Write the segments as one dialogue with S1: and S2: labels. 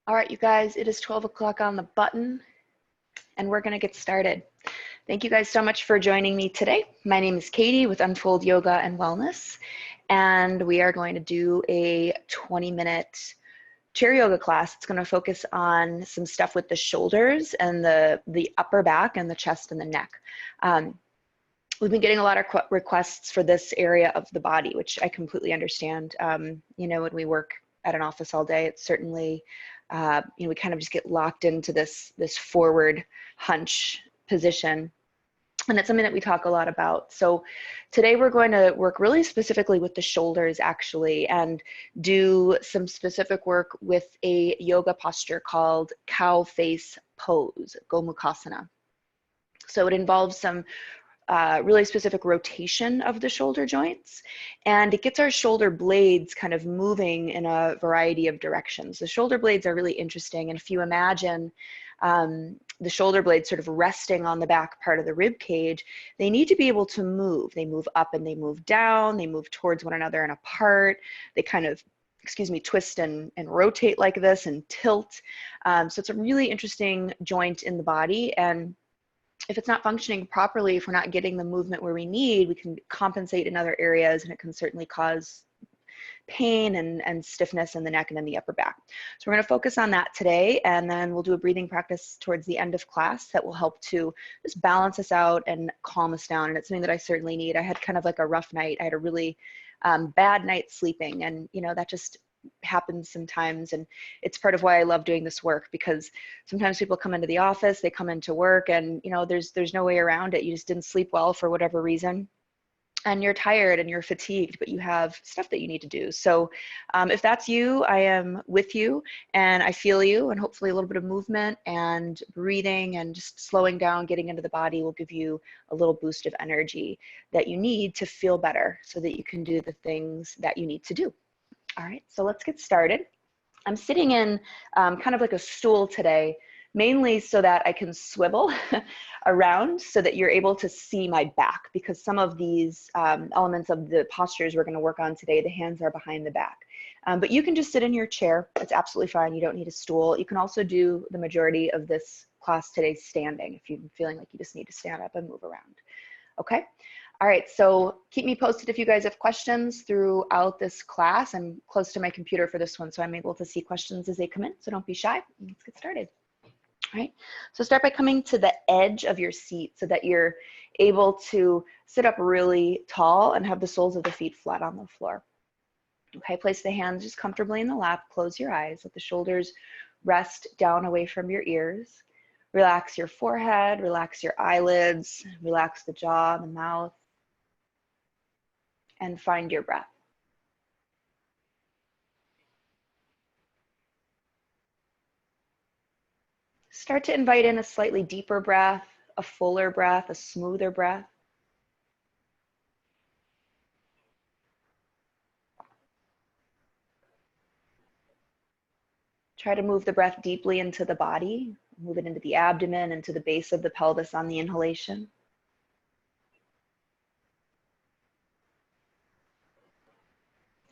S1: All right, you guys, it is 12 o'clock on the button, and we're going to get started. Thank you guys so much for joining me today. My name is Katie with Unfold Yoga and Wellness, and we are going to do a 20-minute chair yoga class. It's going to focus on some stuff with the shoulders and the upper back and the chest and the neck. We've been getting a lot of requests for this area of the body, which I completely understand. You know, when we work at an office all day, it's certainly, you know, we kind of just get locked into this forward hunch position. And it's something that we talk a lot about. So today we're going to work really specifically with the shoulders actually, and do some specific work with a yoga posture called cow face pose, Gomukhasana. So it involves some really specific rotation of the shoulder joints, and it gets our shoulder blades kind of moving in a variety of directions. The shoulder blades are really interesting, and if you imagine the shoulder blades sort of resting on the back part of the rib cage, they need to be able to move. They move up and they move down, they move towards one another and apart, they kind of twist and rotate like this and tilt. So it's a really interesting joint in the body, and if it's not functioning properly, if we're not getting the movement where we need, we can compensate in other areas, and it can certainly cause pain and stiffness in the neck and in the upper back. So we're going to focus on that today, and then we'll do a breathing practice towards the end of class that will help to just balance us out and calm us down. And it's something that I certainly need. I had kind of like a rough night. I had a really bad night sleeping, and you know, that just happens sometimes, and it's part of why I love doing this work, because sometimes people come into the office, they come into work, and you know, there's no way around it. You just didn't sleep well for whatever reason, and you're tired and you're fatigued, but you have stuff that you need to do. So if that's you, I am with you, and I feel you, and hopefully a little bit of movement and breathing and just slowing down, getting into the body will give you a little boost of energy that you need to feel better so that you can do the things that you need to do. All right, so let's get started. I'm sitting in kind of like a stool today, mainly so that I can swivel around so that you're able to see my back, because some of these elements of the postures we're going to work on today, the hands are behind the back. But you can just sit in your chair. It's absolutely fine. You don't need a stool. You can also do the majority of this class today standing if you're feeling like you just need to stand up and move around. Okay. All right, so keep me posted if you guys have questions throughout this class. I'm close to my computer for this one, so I'm able to see questions as they come in, so don't be shy. Let's get started. All right, so start by coming to the edge of your seat so that you're able to sit up really tall and have the soles of the feet flat on the floor. Okay, place the hands just comfortably in the lap, close your eyes, let the shoulders rest down away from your ears. Relax your forehead, relax your eyelids, relax the jaw, the mouth, and find your breath. Start to invite in a slightly deeper breath, a fuller breath, a smoother breath. Try to move the breath deeply into the body. Move it into the abdomen, into the base of the pelvis on the inhalation.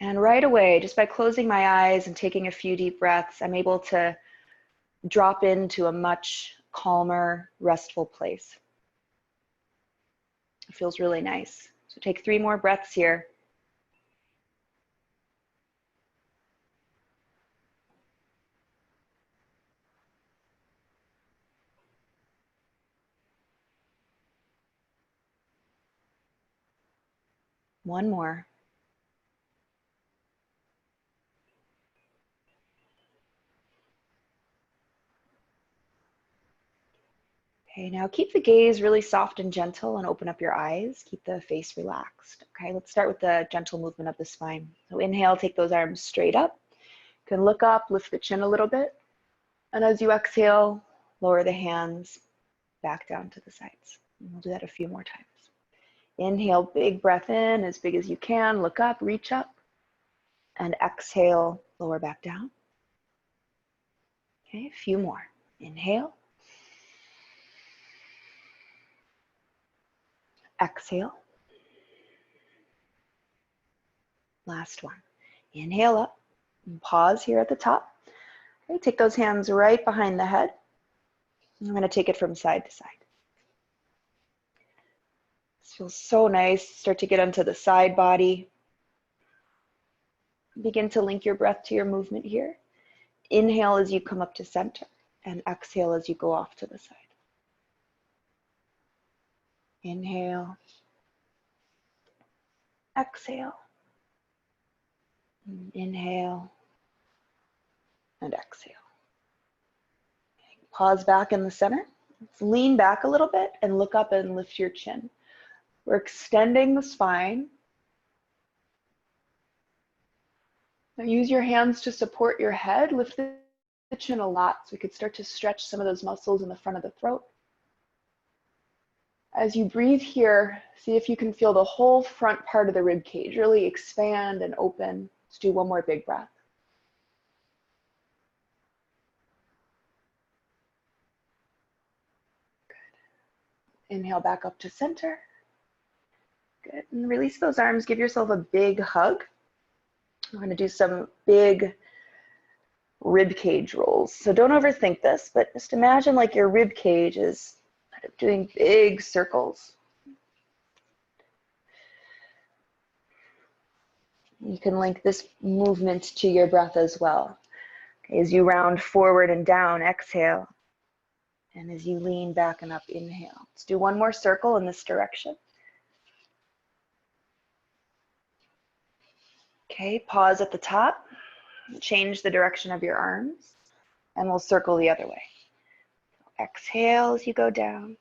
S1: And right away, just by closing my eyes and taking a few deep breaths, I'm able to drop into a much calmer, restful place. It feels really nice. So take 3 more breaths here. One more. Okay, now keep the gaze really soft and gentle and open up your eyes. Keep the face relaxed. Okay, let's start with the gentle movement of the spine. So inhale, take those arms straight up. You can look up, lift the chin a little bit. And as you exhale, lower the hands back down to the sides. And we'll do that a few more times. Inhale, big breath in, as big as you can. Look up, reach up. And exhale, lower back down. Okay, a few more. Inhale. Exhale. Last one. Inhale up. And pause here at the top. Okay, take those hands right behind the head. I'm going to take it from side to side. This feels so nice. Start to get onto the side body. Begin to link your breath to your movement here. Inhale as you come up to center, and exhale as you go off to the side. Inhale. Exhale. Inhale. And exhale. Pause back in the center. Lean back a little bit and look up and lift your chin. We're extending the spine. Now use your hands to support your head. Lift the chin a lot so we could start to stretch some of those muscles in the front of the throat. As you breathe here, see if you can feel the whole front part of the rib cage really expand and open. Let's do one more big breath. Good. Inhale back up to center. Good. And release those arms. Give yourself a big hug. We're going to do some big rib cage rolls. So don't overthink this, but just imagine like your rib cage is kind of doing big circles. You can link this movement to your breath as well. Okay, as you round forward and down, exhale. And as you lean back and up, inhale. Let's do one more circle in this direction. Okay, pause at the top. Change the direction of your arms, and we'll circle the other way. Exhale as you go down.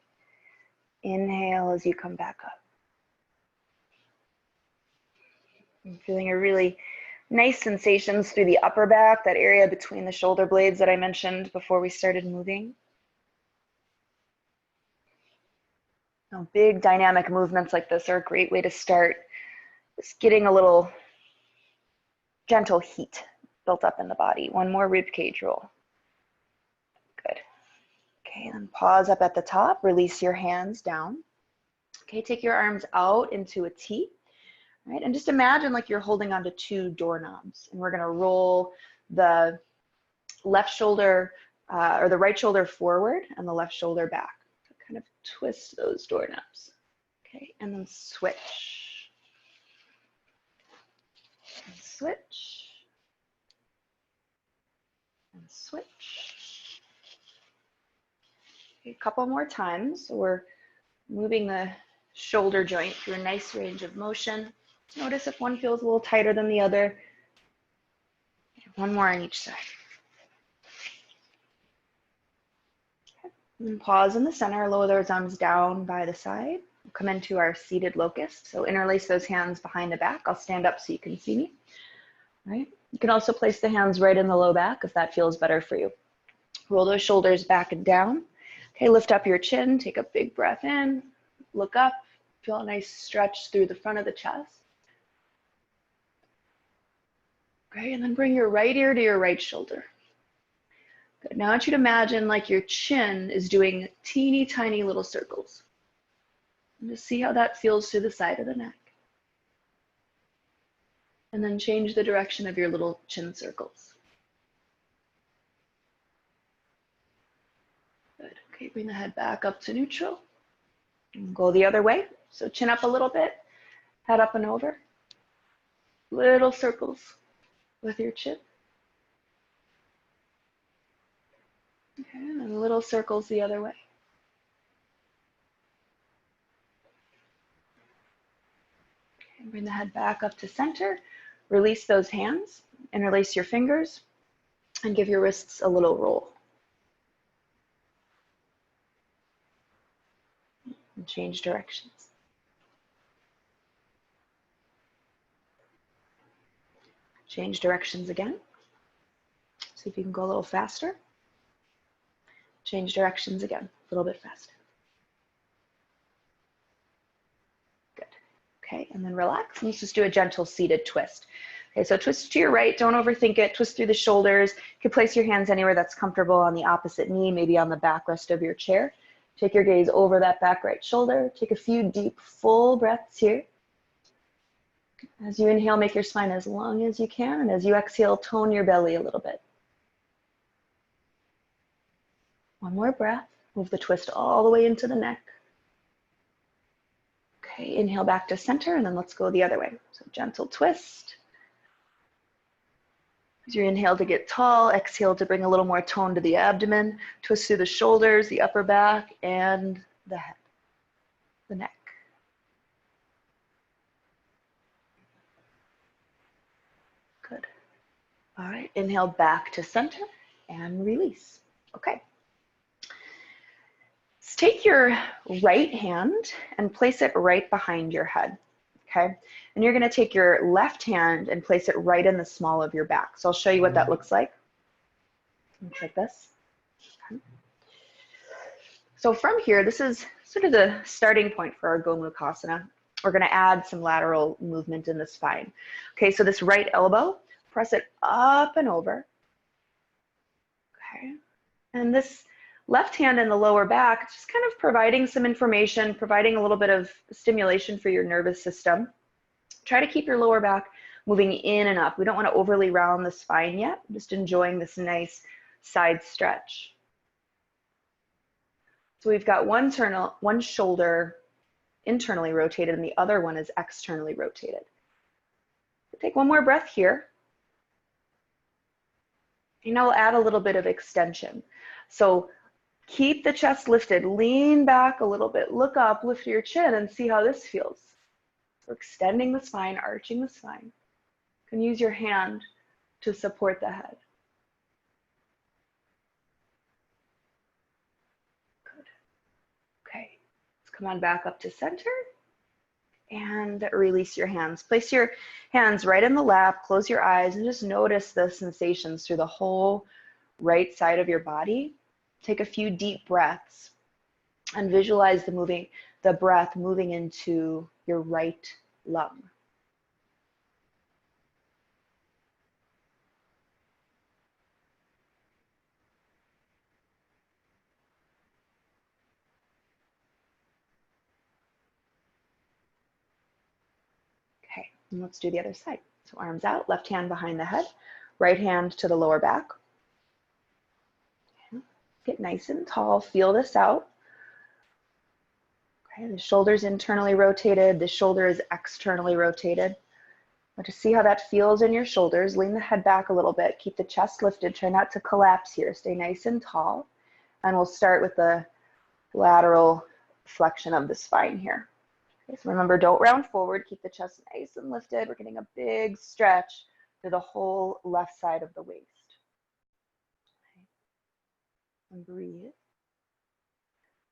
S1: Inhale as you come back up. I'm feeling a really nice sensations through the upper back, that area between the shoulder blades that I mentioned before we started moving. Now, big dynamic movements like this are a great way to start just getting a little gentle heat built up in the body. One more rib cage roll. Good. Okay, and then pause up at the top. Release your hands down. Okay, take your arms out into a T. Right, and just imagine like you're holding onto two doorknobs, and we're going to roll the left shoulder or the right shoulder forward and the left shoulder back. So kind of twist those doorknobs. Okay, and then switch. And switch. And switch. Okay, a couple more times. So we're moving the shoulder joint through a nice range of motion. Notice if one feels a little tighter than the other. One more on each side. Okay. And pause in the center, lower those arms down by the side. We'll come into our seated locust. So interlace those hands behind the back. I'll stand up so you can see me. All right. You can also place the hands right in the low back if that feels better for you. Roll those shoulders back and down. Okay, lift up your chin, take a big breath in, look up, feel a nice stretch through the front of the chest. Okay, and then bring your right ear to your right shoulder. Good. Now I want you to imagine like your chin is doing teeny tiny little circles. And just see how that feels through the side of the neck. And then change the direction of your little chin circles. Good. Okay, bring the head back up to neutral. And go the other way. So chin up a little bit, head up and over. Little circles with your chin. Okay, and little circles the other way. Okay, bring the head back up to center. Release those hands, interlace your fingers, and give your wrists a little roll. And change directions. Change directions again. See if you can go a little faster. Change directions again, a little bit faster. Good. Okay, and then relax. Let's just do a gentle seated twist. Okay, so twist to your right, don't overthink it. Twist through the shoulders. You can place your hands anywhere that's comfortable on the opposite knee, maybe on the backrest of your chair. Take your gaze over that back right shoulder. Take a few deep, full breaths here. As you inhale, make your spine as long as you can, and as you exhale, tone your belly a little bit. One more breath. Move the twist all the way into the neck. Okay, inhale back to center, and then let's go the other way. So gentle twist. Use your inhale to get tall, exhale to bring a little more tone to the abdomen. Twist through the shoulders, the upper back, and the head, the neck. Good. All right, inhale back to center and release. Okay. Let's take your right hand and place it right behind your head. Okay, and you're going to take your left hand and place it right in the small of your back. So I'll show you what that looks like. Looks like this. Okay. So from here, this is sort of the starting point for our Gomukhasana. We're going to add some lateral movement in the spine. Okay, so this right elbow, press it up and over. Okay, and this left hand in the lower back, just kind of providing some information, providing a little bit of stimulation for your nervous system. Try to keep your lower back moving in and up. We don't want to overly round the spine yet. Just enjoying this nice side stretch. So we've got one shoulder internally rotated and the other one is externally rotated. Take one more breath here. And now we'll add a little bit of extension. So keep the chest lifted, lean back a little bit, look up, lift your chin and see how this feels. So extending the spine, arching the spine. You can use your hand to support the head. Good. Okay, let's come on back up to center and release your hands. Place your hands right in the lap, close your eyes and just notice the sensations through the whole right side of your body. Take a few deep breaths and visualize the breath moving into your right lung. Okay, and let's do the other side. So arms out, left hand behind the head, right hand to the lower back. Get nice and tall, feel this out. Okay, the shoulder's internally rotated, the shoulder is externally rotated. Now to see how that feels in your shoulders, lean the head back a little bit, keep the chest lifted, try not to collapse here, stay nice and tall. And we'll start with the lateral flexion of the spine here. Okay, so remember, don't round forward, keep the chest nice and lifted. We're getting a big stretch through the whole left side of the waist. And breathe.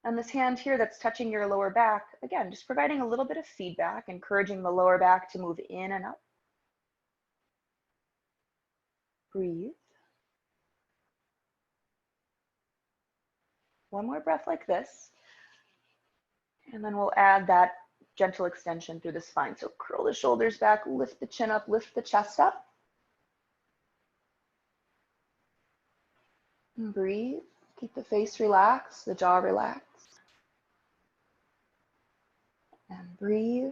S1: And this hand here that's touching your lower back, again, just providing a little bit of feedback, encouraging the lower back to move in and up. Breathe. One more breath like this. And then we'll add that gentle extension through the spine. So curl the shoulders back, lift the chin up, lift the chest up. And breathe. Keep the face relaxed, the jaw relaxed. And breathe.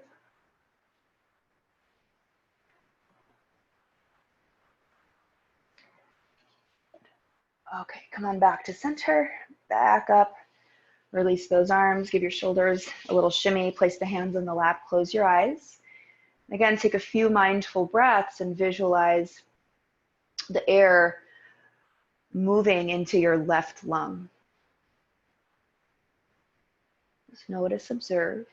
S1: Okay, come on back to center, back up, release those arms, give your shoulders a little shimmy, place the hands in the lap, close your eyes. Again, take a few mindful breaths and visualize the air moving into your left lung. Just notice, observe.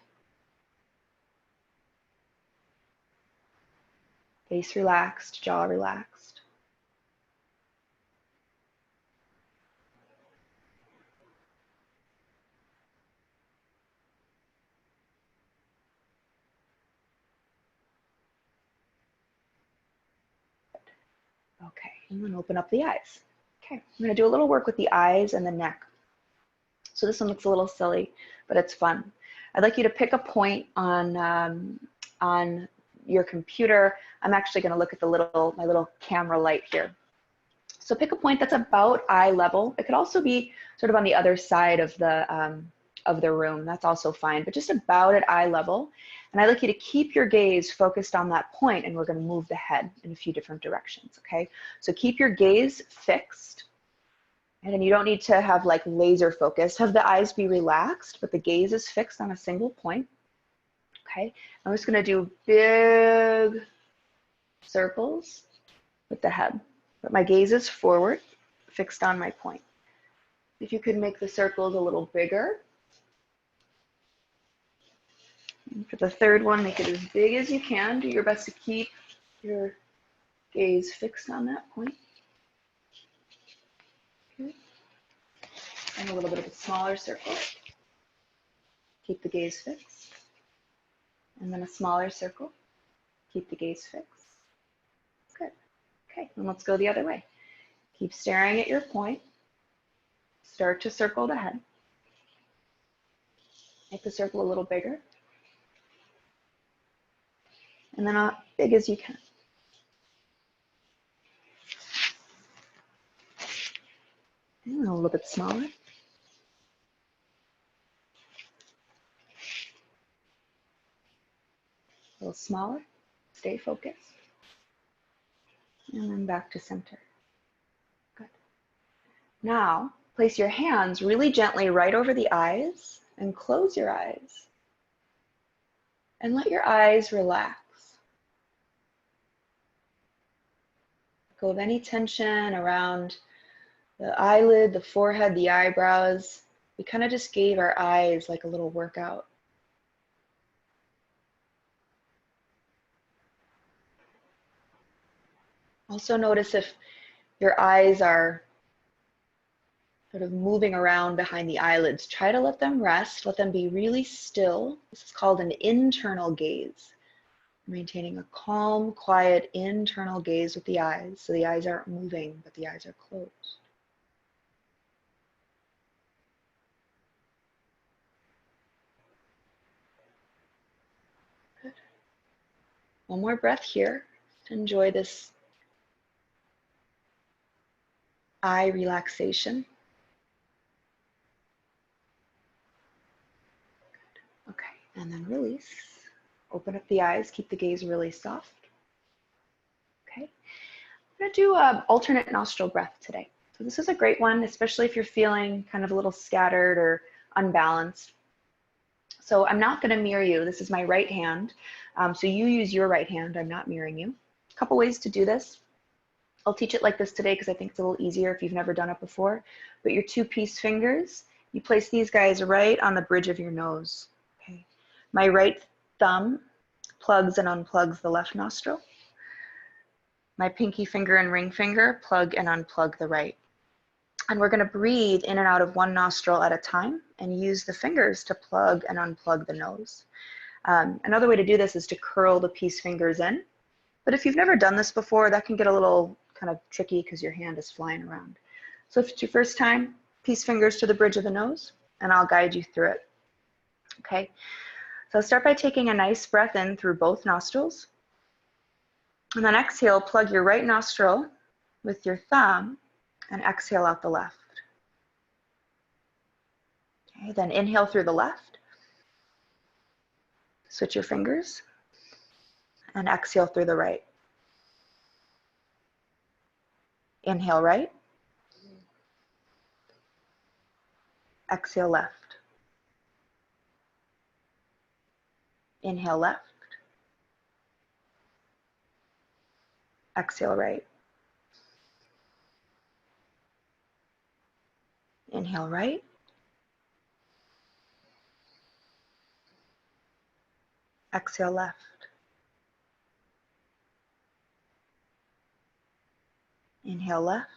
S1: Face relaxed, jaw relaxed. Okay, and then open up the eyes. Okay, I'm gonna do a little work with the eyes and the neck. So this one looks a little silly, but it's fun. I'd like you to pick a point on your computer. I'm actually gonna look at my little camera light here. So pick a point that's about eye level. It could also be sort of on the other side of the room. That's also fine, but just about at eye level. And I'd like you to keep your gaze focused on that point, and we're going to move the head in a few different directions, okay? So keep your gaze fixed, And then you don't need to have like laser focus. Have the eyes be relaxed, but the gaze is fixed on a single point. Okay, I'm just gonna do big circles with the head, but my gaze is forward, fixed on my point. If you could make the circles a little bigger. And for the third one, make it as big as you can. Do your best to keep your gaze fixed on that point. Okay. And a little bit of a smaller circle. Keep the gaze fixed. And then a smaller circle. Keep the gaze fixed. Good. Okay, and let's go the other way. Keep staring at your point. Start to circle the head. Make the circle a little bigger. And then as big as you can. And a little bit smaller. A little smaller. Stay focused. And then back to center. Good. Now, place your hands really gently right over the eyes and close your eyes. And let your eyes relax. Let go of any tension around the eyelid, the forehead, the eyebrows. We kind of just gave our eyes like a little workout. Also notice if your eyes are sort of moving around behind the eyelids. Try to let them rest, let them be really still. This is called an internal gaze. Maintaining a calm, quiet, internal gaze with the eyes. So the eyes aren't moving, but the eyes are closed. Good. One more breath here. Enjoy this eye relaxation. Good. Okay, and then release. Open up the eyes, keep the gaze really soft. Okay, I'm gonna do an alternate nostril breath today. So this is a great one, especially if you're feeling kind of a little scattered or unbalanced. So I'm not gonna mirror you. This is my right hand. So you use your right hand, I'm not mirroring you. A couple ways to do this. I'll teach it like this today because I think it's a little easier if you've never done it before. But your two peace fingers, you place these guys right on the bridge of your nose. Okay. My right thumb plugs and unplugs the left nostril. My pinky finger and ring finger plug and unplug the right. And we're going to breathe in and out of one nostril at a time and use the fingers to plug and unplug the nose. Another way to do this is to curl the peace fingers in. But if you've never done this before, that can get a little kind of tricky because your hand is flying around. So if it's your first time, peace fingers to the bridge of the nose, and I'll guide you through it. Okay, so start by taking a nice breath in through both nostrils. And then exhale, plug your right nostril with your thumb and exhale out the left. Okay, then inhale through the left. Switch your fingers and exhale through the right. Inhale right. Exhale left. Inhale left. Exhale right. Inhale right. Exhale left. Inhale left.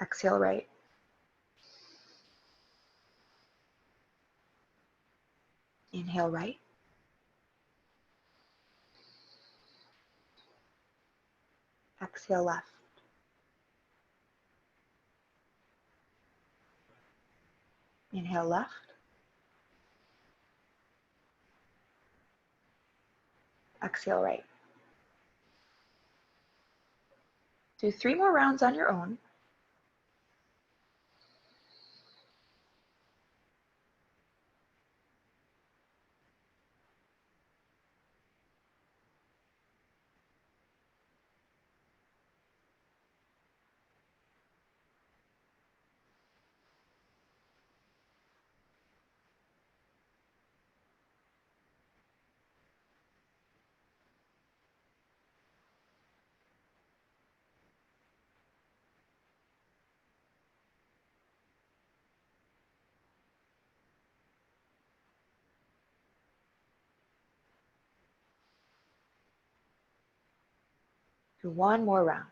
S1: Exhale right. Inhale right. Exhale left. Inhale left. Exhale right. Do 3 more rounds on your own. Do one more round.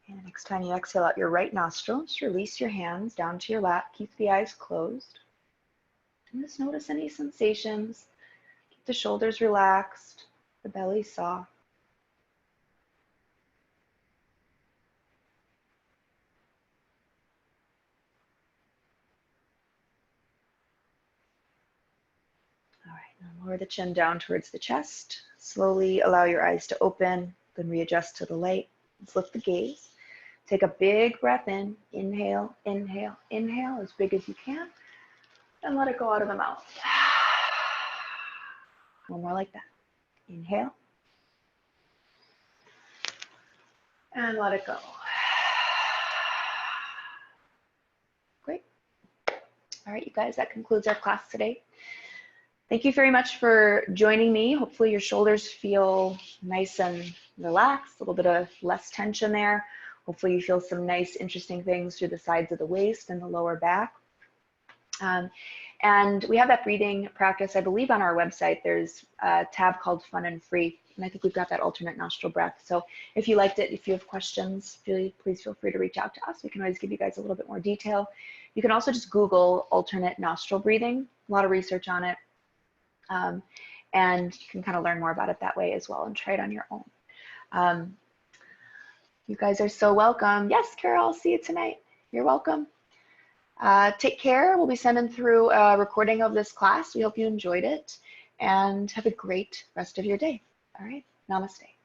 S1: And next time you exhale out your right nostril, just release your hands down to your lap. Keep the eyes closed. And just notice any sensations. Keep the shoulders relaxed, the belly soft. All right, now lower the chin down towards the chest. Slowly allow your eyes to open, then readjust to the light. Let's lift the gaze. Take a big breath in. Inhale, inhale, inhale as big as you can. And let it go out of the mouth. One more like that. Inhale. And let it go. Great. All right, you guys, that concludes our class today. Thank you very much for joining me. Hopefully your shoulders feel nice and relaxed, a little bit of less tension there. Hopefully you feel some nice, interesting things through the sides of the waist and the lower back. And we have that breathing practice, I believe, on our website. There's a tab called Fun and Free, and I think we've got that alternate nostril breath. So if you liked it, if you have questions, please feel free to reach out to us. We can always give you guys a little bit more detail. You can also just Google alternate nostril breathing, a lot of research on it. And you can kind of learn more about it that way as well and try it on your own. You guys are so welcome. Yes, Carol, I'll see you tonight. You're welcome. Take care. We'll be sending through a recording of this class. We hope you enjoyed it and have a great rest of your day. All right. Namaste.